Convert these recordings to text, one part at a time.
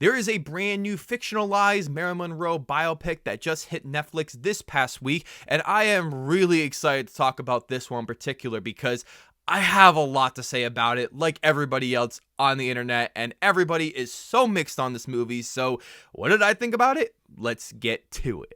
There is a brand new fictionalized Marilyn Monroe biopic that just hit Netflix this past week, and I am really excited to talk about this one in particular because I have a lot to say about it, like everybody else on the internet, and everybody is so mixed on this movie. So, what did I think about it? Let's get to it.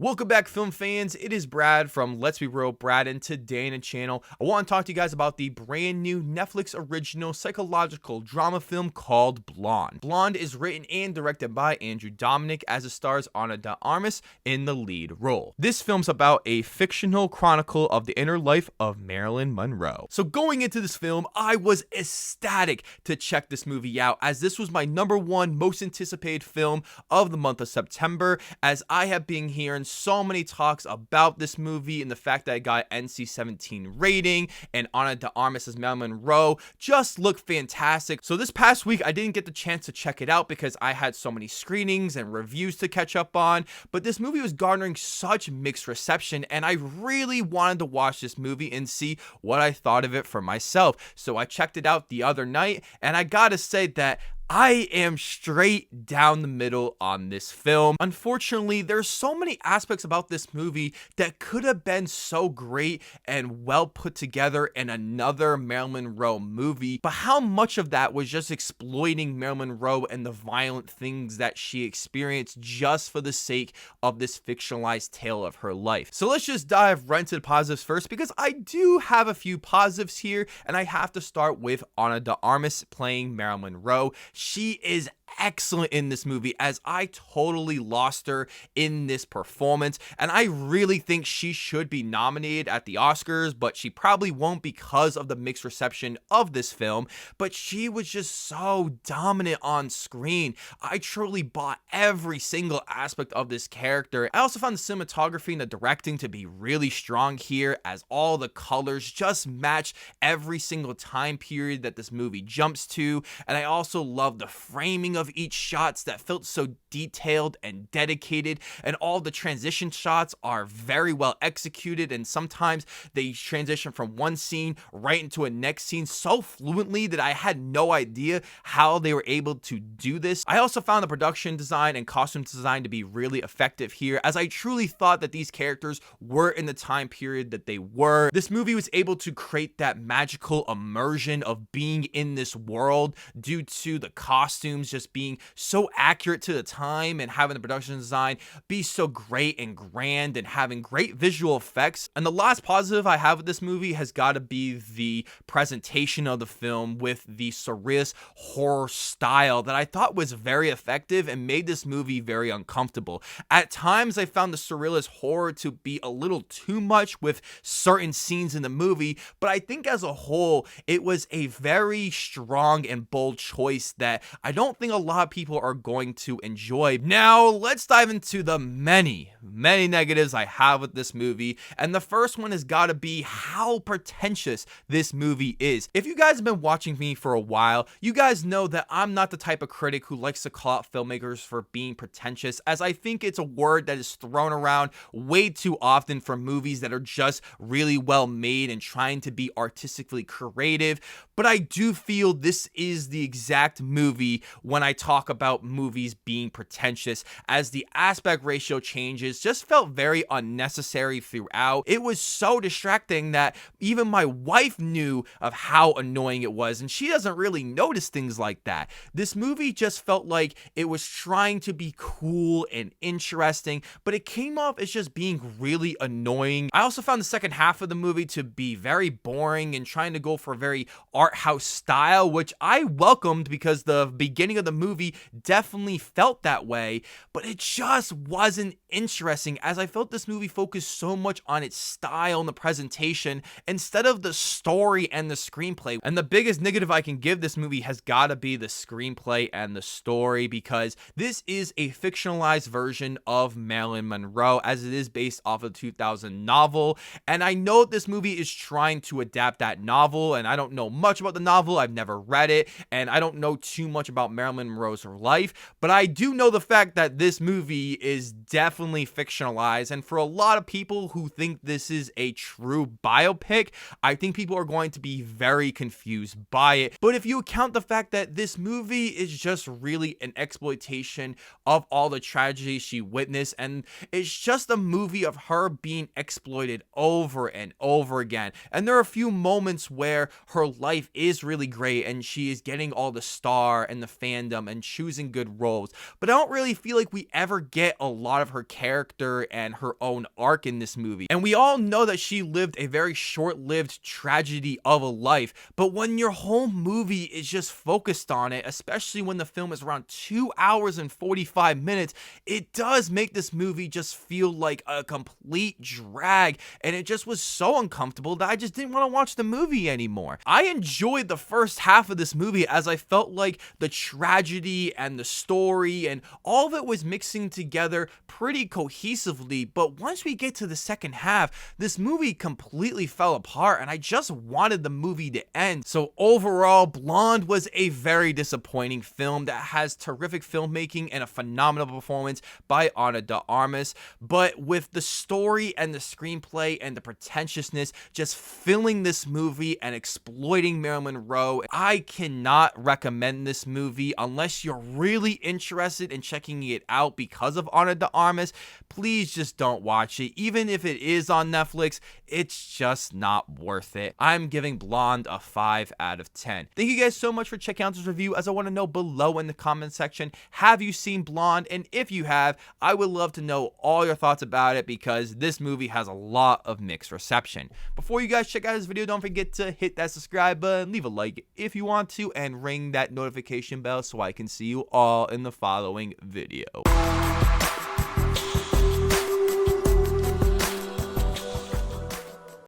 Welcome back, film fans. It is Brad from Let's Be Real Brad, and today in the channel, I want to talk to you guys about the brand new Netflix original psychological drama film called Blonde. Blonde is written and directed by Andrew Dominik, as it stars Ana de Armas in the lead role. This film's about a fictional chronicle of the inner life of Marilyn Monroe. So going into this film, I was ecstatic to check this movie out, as this was my #1 most anticipated film of the month of September, as I have been hearing so many talks about this movie and the fact that it got NC-17 rating and Ana de Armas as Marilyn Monroe just looked fantastic. So this past week I didn't get the chance to check it out because I had so many screenings and reviews to catch up on, but this movie was garnering such mixed reception and I really wanted to watch this movie and see what I thought of it for myself. So I checked it out the other night, and I gotta say that I am straight down the middle on this film. Unfortunately, there's so many aspects about this movie that could have been so great and well put together in another Marilyn Monroe movie, but how much of that was just exploiting Marilyn Monroe and the violent things that she experienced just for the sake of this fictionalized tale of her life. So let's just dive right into the positives first, because I do have a few positives here, and I have to start with Ana de Armas playing Marilyn Monroe. She is excellent in this movie, as I totally lost her in this performance, and I really think she should be nominated at the Oscars, but she probably won't because of the mixed reception of this film. But she was just so dominant on screen. I truly bought every single aspect of this character. I also found the cinematography and the directing to be really strong here, as all the colors just match every single time period that this movie jumps to, and I also love the framing of each shots that felt so detailed and dedicated, and all the transition shots are very well executed, and sometimes they transition from one scene right into a next scene so fluently that I had no idea how they were able to do this. I also found the production design and costume design to be really effective here, as I truly thought that these characters were in the time period that they were. This movie was able to create that magical immersion of being in this world due to the costumes just being so accurate to the time, and having the production design be so great and grand, and having great visual effects. And the last positive I have with this movie has got to be the presentation of the film with the surrealist horror style that I thought was very effective and made this movie very uncomfortable. At times I found the surrealist horror to be a little too much with certain scenes in the movie, but I think as a whole it was a very strong and bold choice that I don't think a lot of people are going to enjoy. Now, let's dive into the many negatives I have with this movie, and the first one has got to be how pretentious this movie is. If you guys have been watching me for a while, you guys know that I'm not the type of critic who likes to call out filmmakers for being pretentious, as I think it's a word that is thrown around way too often for movies that are just really well made and trying to be artistically creative. But I do feel this is the exact movie when I talk about movies being pretentious, as the aspect ratio changes just felt very unnecessary throughout. It was so distracting that even my wife knew of how annoying it was, and she doesn't really notice things like that. This movie just felt like it was trying to be cool and interesting, but it came off as just being really annoying. I also found the second half of the movie to be very boring and trying to go for a very art house style, which I welcomed because the beginning of the movie definitely felt that way, but it just wasn't interesting, as I felt this movie focused so much on its style and the presentation instead of the story and the screenplay. And the biggest negative I can give this movie has got to be the screenplay and the story, because this is a fictionalized version of Marilyn Monroe, as it is based off of the 2000 novel, and I know this movie is trying to adapt that novel, and I don't know much about the novel. I've never read it, and I don't know too much about Marilyn Monroe's life, but I do do know the fact that this movie is definitely fictionalized, and for a lot of people who think this is a true biopic, I think people are going to be very confused by it. But if you account the fact that this movie is just really an exploitation of all the tragedy she witnessed, and it's just a movie of her being exploited over and over again, and there are a few moments where her life is really great and she is getting all the star and the fandom and choosing good roles, but I don't really feel like we ever get a lot of her character and her own arc in this movie. And we all know that she lived a very short-lived tragedy of a life, but when your whole movie is just focused on it, especially when the film is around 2 hours and 45 minutes, it does make this movie just feel like a complete drag, and it just was so uncomfortable that I just didn't want to watch the movie anymore. I enjoyed the first half of this movie as I felt like the tragedy and the story and all of it was mixing together pretty cohesively, but once we get to the second half, this movie completely fell apart and I just wanted the movie to end. So overall, Blonde was a very disappointing film that has terrific filmmaking and a phenomenal performance by Ana de Armas, but with the story and the screenplay and the pretentiousness just filling this movie and exploiting Marilyn Monroe, I cannot recommend this movie unless you're really interested in checking it out because of Ana de Armas. Please just don't watch it. Even if it is on Netflix, it's just not worth it. I'm giving Blonde a 5 out of 10. Thank you guys so much for checking out this review. As I want to know below in the comment section, have you seen Blonde? And if you have, I would love to know all your thoughts about it because this movie has a lot of mixed reception. Before you guys check out this video, don't forget to hit that subscribe button, leave a like if you want to, and ring that notification bell so I can see you all in the following video.